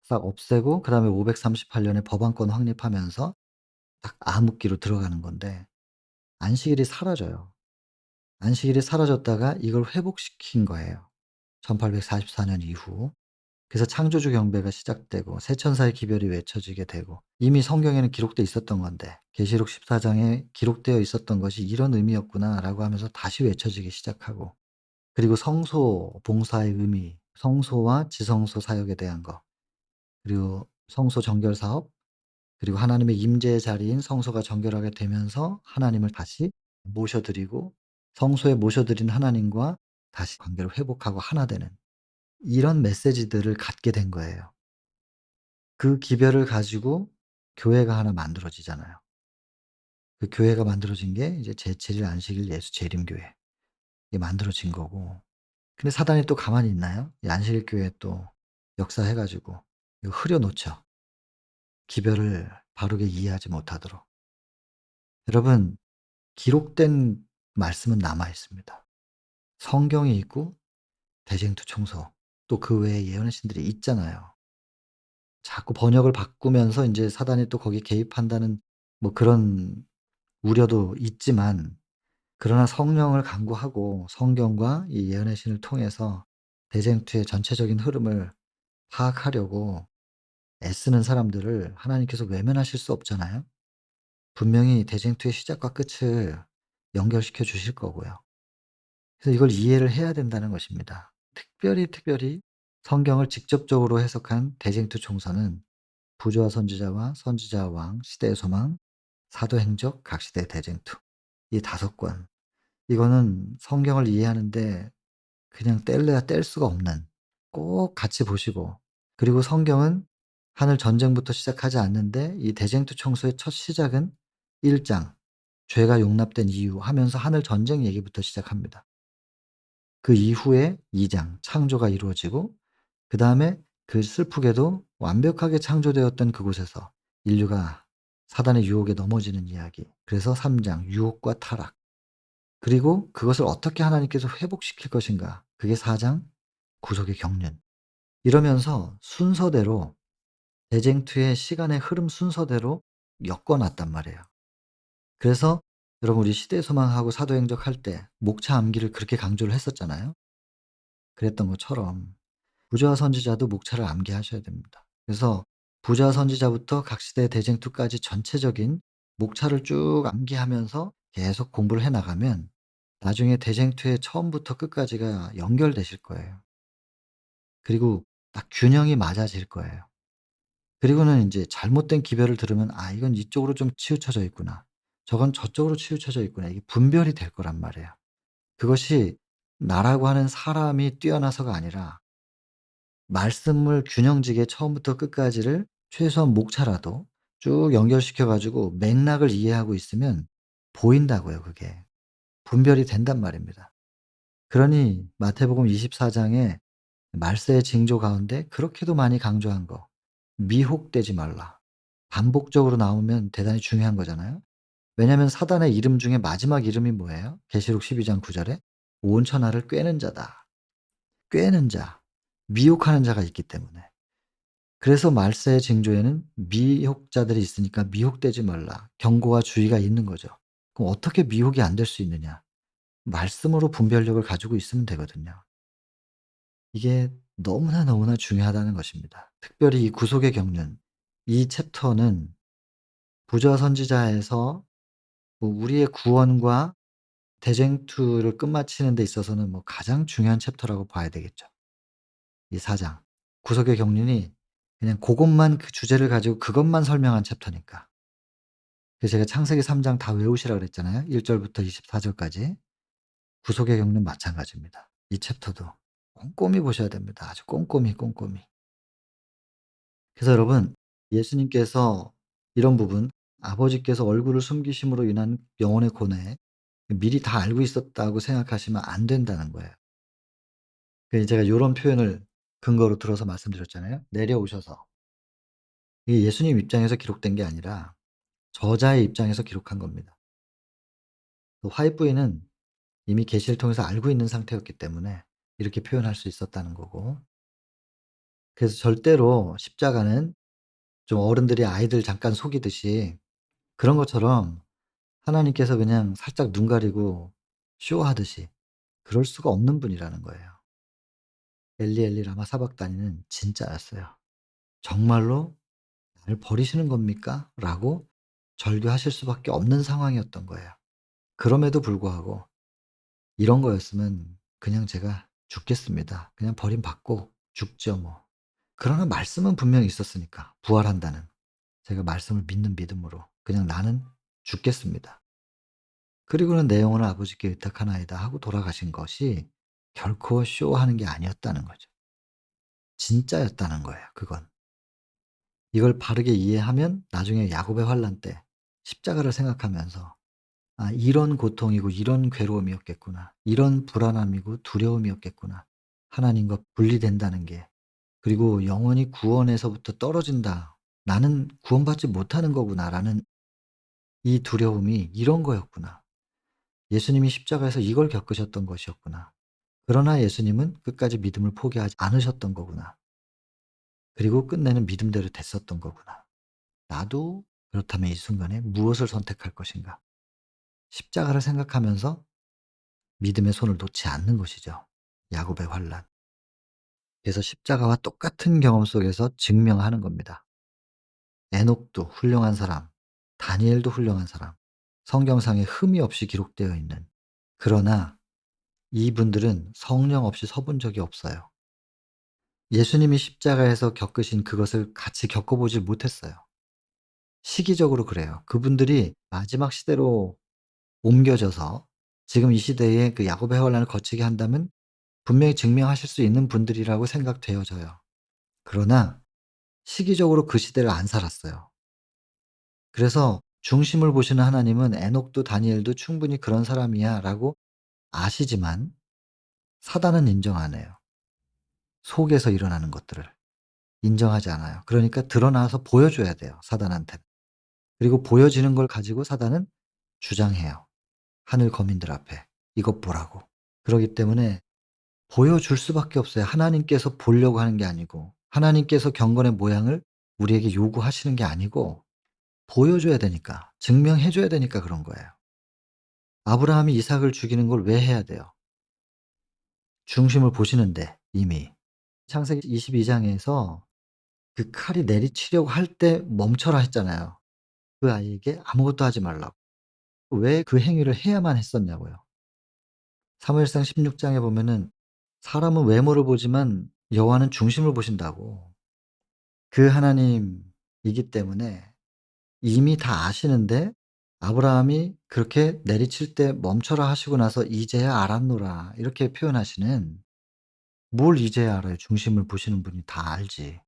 싹 없애고 그다음에 538 년에 법안권 확립하면서 딱 암흑기로 들어가는 건데 안식일이 사라져요. 안식일이 사라졌다가 이걸 회복시킨 거예요. 1844년 이후. 그래서 창조주 경배가 시작되고 새 천사의 기별이 외쳐지게 되고 이미 성경에는 기록돼 있었던 건데 계시록 14 장에 기록되어 있었던 것이 '이런 의미였구나.'라고 하면서 다시 외쳐지기 시작하고 그리고 성소 봉사의 의미, 성소와 지성소 사역에 대한 거 그리고 성소 정결 사업 그리고 하나님의 임재의 자리인 성소가 정결하게 되면서 하나님을 다시 모셔 드리고 성소에 모셔 드린 하나님과 다시 관계를 회복하고 하나 되는 이런 메시지들을 갖게 된 거예요. 그 기별을 가지고 교회가 하나 만들어지잖아요. 그 교회가 만들어진 게 이제 제7일 안식일 예수 재림교회 이게 만들어진 거고 근데 사단이 또 가만히 있나요? 이 안식일 교회 또 역사해 가지고 이거 흐려 놓죠. 기별을 바르게 이해하지 못하도록. 여러분 기록된 말씀은 남아 있습니다. 성경이 있고 대쟁투 청소 또 그 외에 예언의 신들이 있잖아요. 자꾸 번역을 바꾸면서 인제 사단이 또 거기에 개입한다는 뭐 그런 우려도 있지만 그러나 성령을 간구하고 성경과 이 예언의 신을 통해서 대쟁투의 전체적인 흐름을 파악하려고 애쓰는 사람들을 하나님께서 외면하실 수 없잖아요. 분명히 대쟁투의 시작과 끝을 연결시켜 주실 거고요. 그래서 이걸 이해를 해야 된다는 것입니다. 특별히 성경을 직접적으로 해석한 대쟁투 총서는 부조와 선지자와 선지자와 왕, 시대의 소망, 사도행적, 각시대 대쟁투 이 5권. 이거는 성경을 이해하는 데 그냥 뗄래야 뗄 수가 없는 꼭 같이 보시고 그리고 성경은 하늘 전쟁부터 시작하지 않는데 이 대쟁투 청소의 첫 시작은 1 장 죄가 용납된 이유 하면서 하늘 전쟁 얘기부터 시작합니다. 그 이후에 2장 창조가 이루어지고 그다음에 그 슬프게도 완벽하게 창조되었던 그곳에서 인류가 사단의 유혹에 넘어지는 이야기. 그래서 3장 유혹과 타락. 그리고 그것을 어떻게 하나님께서 회복시킬 것인가. 그게 4장 구속의 경륜. 이러면서 순서대로 대쟁투의 시간의 흐름 순서대로 엮어 놨단 말이에요. 그래서 여러분 우리 시대 소망하고 사도행적 할 때 목차 암기를 그렇게 강조를 했었잖아요. 그랬던 것처럼 부자 선지자도 목차를 암기하셔야 됩니다. 그래서 부자 선지자부터 각 시대의 대쟁투까지 전체적인 목차를 쭉 암기하면서 계속 공부를 해 나가면 나중에 대쟁투에 처음부터 끝까지가 연결되실 거예요. 그리고 딱 균형이 맞아질 거예요. 그리고는 인제 잘못된 기별을 들으면 '아 이건 이쪽으로 좀 치우쳐져 있구나. 저건 저쪽으로 치우쳐져 있구나.' 이게 분별이 될 거란 말이에요. 그것이 나라고 하는 사람이 뛰어나서가 아니라 말씀을 균형지게 처음부터 끝까지를 최소한 목차라도 쭉 연결시켜 가지고 맥락을 이해하고 있으면 보인다고요 그게. 분별이 된단 말입니다. 그러니 마태복음 24 장에 말세의 징조 가운데 그렇게도 많이 강조한 거 "미혹되지 말라." 반복적으로 나오면 대단히 중요한 거잖아요. 왜냐하면 사단의 이름 중에 마지막 이름이 뭐예요? 계시록 12장 9 절에 "온 천하를 꿰는 자다." 꿰는 자, 미혹하는 자가 있기 때문에. 그래서 말세의 징조에는 미혹자들이 있으니까 "미혹되지 말라." 경고와 주의가 있는 거죠. 그럼 어떻게 미혹이 안 될 수 있느냐? 말씀으로 분별력을 가지고 있으면 되거든요. 이게 너무나 너무나 중요하다는 것입니다. 특별히 이 구속의 경륜 이 챕터는 부저 선지자에서 뭐 우리의 구원과 대쟁투를 끝마치는 데 있어서는 뭐 가장 중요한 챕터라고 봐야 되겠죠. 이 4 장. 구속의 경륜이 그냥 고것만 그 주제를 가지고 그것만 설명한 챕터니까. 그래서 제가 창세기 3장 다 외우시라 그랬잖아요. 1 절부터 24 절까지. 구속의 경륜 마찬가지입니다. 이 챕터도 꼼꼼히 보셔야 됩니다. 아주 꼼꼼히, 꼼꼼히. 그래서 여러분 예수님께서 이런 부분 아버지께서 얼굴을 숨기심으로 인한 영혼의 고뇌 미리 다 알고 있었다고 생각하시면 안 된다는 거예요. 제가 요런 표현을 근거로 들어서 말씀드렸잖아요. 내려오셔서. 이게 예수님 입장에서 기록된 게 아니라 저자의 입장에서 기록한 겁니다. 그 화이트부인은 이미 계시를 통해서 알고 있는 상태였기 때문에 이렇게 표현할 수 있었다는 거고 그래서 절대로 십자가는 좀 어른들이 아이들 잠깐 속이듯이 그런 것처럼 하나님께서 그냥 살짝 눈 가리고 쇼하듯이 그럴 수가 없는 분이라는 거예요. 엘리 엘리 라마 사박다니는 진짜였어요. 정말로 '나를 버리시는 겁니까?' 라고 절규하실 수밖에 없는 상황이었던 거예요. 그럼에도 불구하고 이런 거였으면 그냥 제가 죽겠습니다. 그냥 버림받고 죽죠 뭐. 그러나 말씀은 분명히 있었으니까 부활한다는. 제가 말씀을 믿는 믿음으로 그냥 '나는 죽겠습니다. 그리고는 내 영혼을 아버지께 의탁하나이다.' 하고 돌아가신 것이 결코 쇼하는 게 아니었다는 거죠. 진짜였다는 거예요 그건. 이걸 바르게 이해하면 나중에 야곱의 환난 때 십자가를 생각하면서 '아 이런 고통이고 이런 괴로움이었겠구나. 이런 불안함이고 두려움이었겠구나. 하나님과 분리된다는 게. 그리고 영원히 구원에서부터 떨어진다. 나는 구원받지 못하는 거구나.'라는 이 두려움이 이런 거였구나. 예수님이 십자가에서 이걸 겪으셨던 것이었구나. 그러나 예수님은 끝까지 믿음을 포기하지 않으셨던 거구나. 그리고 끝내는 믿음대로 됐었던 거구나. 나도 그렇다면 이 순간에 무엇을 선택할 것인가? 십자가를 생각하면서 믿음의 손을 놓지 않는 것이죠. 야곱의 환란. 그래서 십자가와 똑같은 경험 속에서 증명하는 겁니다. 에녹도 훌륭한 사람, 다니엘도 훌륭한 사람, 성경상에 흠이 없이 기록되어 있는 그러나 이분들은 성령 없이 서본 적이 없어요. 예수님이 십자가에서 겪으신 그것을 같이 겪어보질 못했어요. 시기적으로 그래요. 그분들이 마지막 시대로 옮겨져서 지금 이 시대에 그 야곱의 환란을 거치게 한다면 분명히 증명하실 수 있는 분들이라고 생각되어져요. 그러나 시기적으로 그 시대를 안 살았어요. 그래서 중심을 보시는 하나님은 '에녹도 다니엘도 충분히 그런 사람이야.'라고 아시지만 사단은 인정 안 해요. 속에서 일어나는 것들을 인정하지 않아요. 그러니까 드러나서 보여줘야 돼요, 사단한테는. 그리고 보여지는 걸 가지고 사단은 주장해요. 하늘 거민들 앞에 "이것 보라고." 그러기 때문에 보여줄 수밖에 없어요. 하나님께서 보려고 하는 게 아니고 하나님께서 경건의 모양을 우리에게 요구하시는 게 아니고 보여줘야 되니까 증명해 줘야 되니까 그런 거예요. 아브라함이 이삭을 죽이는 걸 왜 해야 돼요? 중심을 보시는데 이미. 창세기 22 장에서 그 칼이 내리치려고 할 때 멈춰라 했잖아요. 그 아이에게 아무것도 하지 말라고. 왜 그 행위를 해야만 했었냐고요. 사무엘상 16 장에 보면은 사람은 외모를 보지만 여호와는 중심을 보신다고. 그 하나님이기 때문에 이미 다 아시는데 아브라함이 그렇게 내리칠 때 멈춰라 하시고 나서 "이제야 알았노라." 이렇게 표현하시는, 뭘 이제야 알아요. 중심을 보시는 분이 다 알지.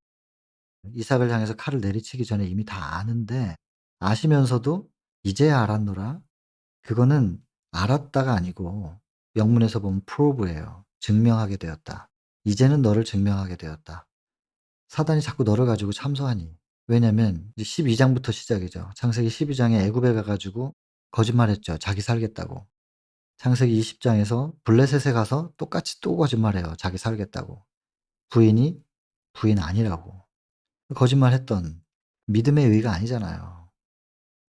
이삭을 향해서 칼을 내리치기 전에 이미 다 아는데 아시면서도 "이제야 알았노라." 그거는 알았다가 아니고 영문에서 보면 prove예요. 증명하게 되었다. 이제는 너를 증명하게 되었다. 사단이 자꾸 너를 가지고 참소하니. 왜냐면 이제 12 장부터 시작이죠. 창세기 12 장에 애굽에 가 가지고 거짓말했죠. 자기 살겠다고. 창세기 20 장에서 블레셋에 가서 똑같이 또 거짓말해요. 자기 살겠다고. 부인이 부인 아니라고. 거짓말했던, 믿음의 의가 아니잖아요.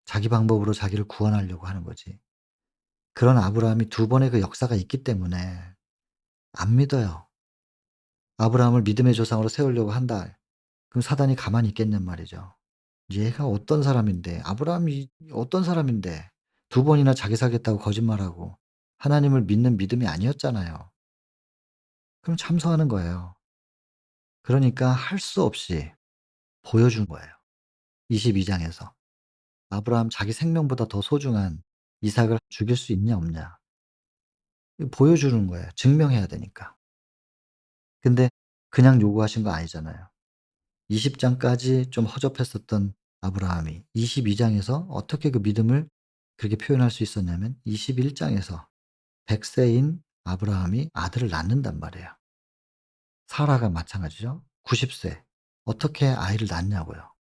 자기 방법으로 자기를 구원하려고 하는 거지. 그런 아브라함이 두 번의 그 역사가 있기 때문에 안 믿어요. 아브라함을 믿음의 조상으로 세우려고 한다. 그럼 사단이 가만히 있겠냔 말이죠. 얘가 어떤 사람인데, 아브라함이 어떤 사람인데 두 번이나 자기 살겠다고 거짓말하고 하나님을 믿는 믿음이 아니었잖아요. 그럼 참소하는 거예요. 그러니까 할 수 없이 보여준 거예요. 22 장에서. 아브라함 자기 생명보다 더 소중한 이삭을 죽일 수 있냐 없냐. 이거 보여주는 거예요. 증명해야 되니까. 근데 그냥 요구하신 거 아니잖아요. 20 장까지 좀 허접했었던 아브라함이 22 장에서 어떻게 그 믿음을 그렇게 표현할 수 있었냐면 21 장에서 100 세인 아브라함이 아들을 낳는단 말이에요. 사라가 마찬가지죠. 90 세. 어떻게 아이를 낳냐고요.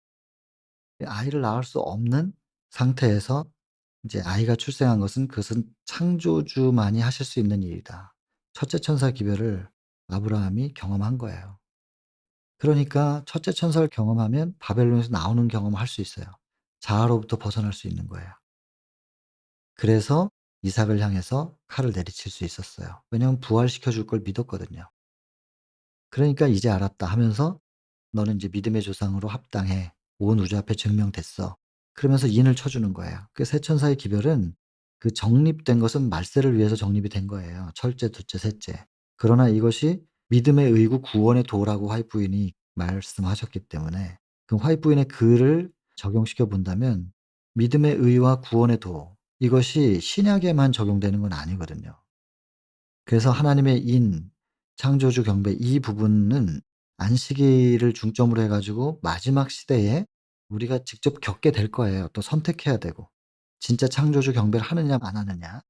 아이를 낳을 수 없는 상태에서 이제 아이가 출생한 것은 그것은 창조주만이 하실 수 있는 일이다. 첫째 천사 기별을 아브라함이 경험한 거예요. 그러니까 첫째 천사를 경험하면 바벨론에서 나오는 경험을 할 수 있어요. 자아로부터 벗어날 수 있는 거예요. 그래서 이삭을 향해서 칼을 내리칠 수 있었어요. 왜냐하면 부활시켜 줄 걸 믿었거든요. 그러니까 "이제 알았다." 하면서 "너는 이제 믿음의 조상으로 합당해. 온 우주 앞에 증명됐어." 그러면서 인을 쳐 주는 거예요. 그 세 천사의 기별은 그 정립된 것은 말세를 위해서 정립이 된 거예요. 철째, 둘째, 셋째. 그러나 이것이 믿음의 의구 구원의 도라고 화이트 부인이 말씀하셨기 때문에 그 화이트 부인의 글을 적용시켜 본다면 믿음의 의와 구원의 도, 이것이 신약에만 적용되는 건 아니거든요. 그래서 하나님의 인, 창조주 경배 이 부분은 안식일을 중점으로 해 가지고 마지막 시대에 우리가 직접 겪게 될 거예요. 또 선택해야 되고. 진짜 창조주 경배를 하느냐 안 하느냐.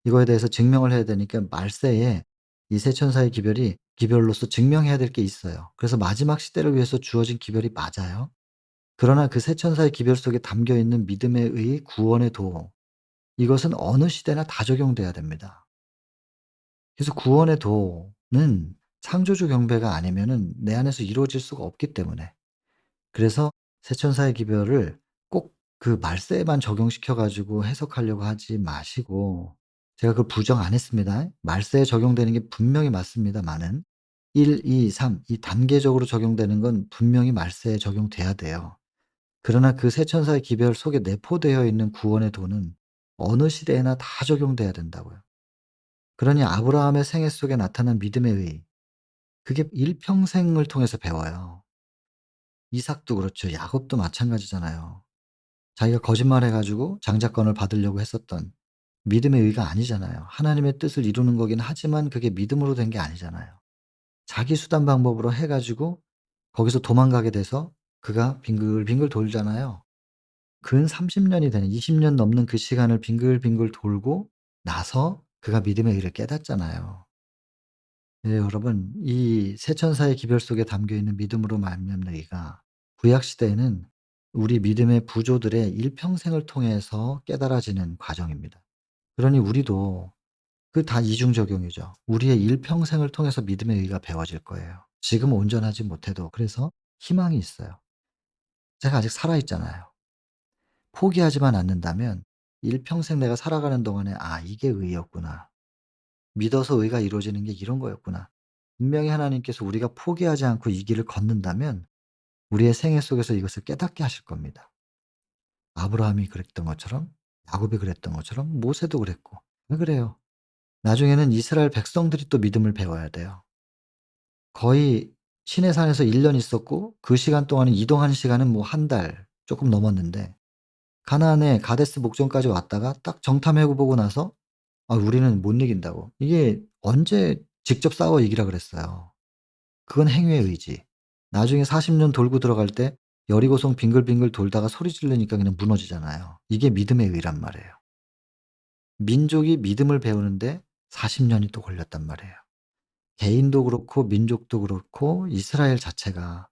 이거에 대해서 증명을 해야 되니까 말세에 이 세 천사의 기별이 기별로서 증명해야 될 게 있어요. 그래서 마지막 시대를 위해서 주어진 기별이 맞아요. 그러나 그 세 천사의 기별 속에 담겨 있는 믿음의 의, 구원의 도, 이것은 어느 시대나 다 적용돼야 됩니다. 그래서 구원의 도는 창조주 경배가 아니면은 내 안에서 이루어질 수가 없기 때문에, 그래서 세천사의 기별을 꼭 그 말세에만 적용시켜 가지고 해석하려고 하지 마시고, 제가 그걸 부정 안 했습니다. 말세에 적용되는 게 분명히 맞습니다마는 1, 2, 3 이 단계적으로 적용되는 건 분명히 말세에 적용돼야 돼요. 그러나 그 세천사의 기별 속에 내포되어 있는 구원의 도는 어느 시대에나 다 적용돼야 된다고요. 그러니 아브라함의 생애 속에 나타난 믿음의 의, 그게 일평생을 통해서 배워요. 이삭도 그렇죠. 야곱도 마찬가지잖아요. 자기가 거짓말해 가지고 장자권을 받으려고 했었던 믿음의 의가 아니잖아요. 하나님의 뜻을 이루는 거긴 하지만 그게 믿음으로 된 게 아니잖아요. 자기 수단 방법으로 해 가지고 거기서 도망가게 돼서 그가 빙글빙글 돌잖아요. 근 30 년이 되는 20년 넘는 그 시간을 빙글빙글 돌고 나서 그가 믿음의 의를 깨닫잖아요. 네, 여러분 이 세 천사의 기별 속에 담겨 있는 믿음으로 말미암는 의가 구약 시대에는 우리 믿음의 부조들의 일평생을 통해서 깨달아지는 과정입니다. 그러니 우리도 그 다 이중 적용이죠. 우리의 일평생을 통해서 믿음의 의가 배워질 거예요. 지금 온전하지 못해도. 그래서 희망이 있어요. 제가 아직 살아 있잖아요. 포기하지만 않는다면 일평생 내가 살아가는 동안에 '아 이게 의였구나. 믿어서 의가 이루어지는 게 이런 거였구나.' 분명히 하나님께서 우리가 포기하지 않고 이 길을 걷는다면 우리의 생애 속에서 이것을 깨닫게 하실 겁니다. 아브라함이 그랬던 것처럼, 야곱이 그랬던 것처럼, 모세도 그랬고. 왜 그래요? 나중에는 이스라엘 백성들이 또 믿음을 배워야 돼요. 거의 시내산에서 1년 있었고 그 시간 동안은 이동하는 시간은 뭐 한 달 쪼끔 넘었는데 가나안의 가데스 목전까지 왔다가 딱 정탐해 보고 나서 우리는 못 이긴다고. 이게 언제 직접 싸워 이기라 그랬어요. 그건 행위의 의지. 나중에 40년 돌고 들어갈 때 여리고성 빙글빙글 돌다가 소리 지르니까 그냥 무너지잖아요. 이게 믿음의 의란 말이에요. 민족이 믿음을 배우는데 40 년이 또 걸렸단 말이에요. 개인도 그렇고 민족도 그렇고 이스라엘 자체가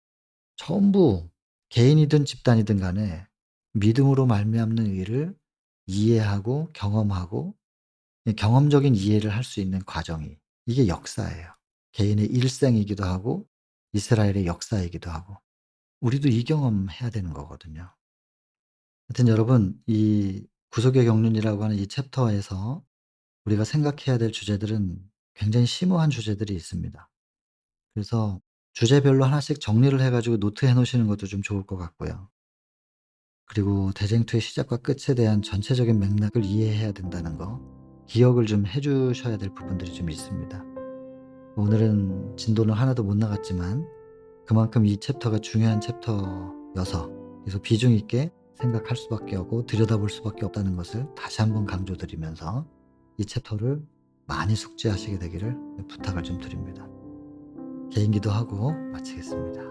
전부 개인이든 집단이든 간에 믿음으로 말미암는 의를 이해하고 경험하고 경험적인 이해를 할 수 있는 과정이 이게 역사예요. 개인의 일생이기도 하고 이스라엘의 역사이기도 하고 우리도 이 경험해야 되는 거거든요. 하여튼 여러분 이 구속의 경륜이라고 하는 이 챕터에서 우리가 생각해야 될 주제들은 굉장히 심오한 주제들이 있습니다. 그래서 주제별로 하나씩 정리를 해 가지고 노트해 놓으시는 것도 좀 좋을 것 같고요. 그리고 대쟁투의 시작과 끝에 대한 전체적인 맥락을 이해해야 된다는 거 기억을 좀 해 주셔야 될 부분들이 좀 있습니다. 오늘은 진도는 하나도 못 나갔지만 그만큼 이 챕터가 중요한 챕터여서 계속 비중 있게 생각할 수밖에 없고 들여다볼 수밖에 없다는 것을 다시 한번 강조드리면서 이 챕터를 많이 숙지하시게 되기를 부탁을 좀 드립니다. 개인 기도하고 마치겠습니다.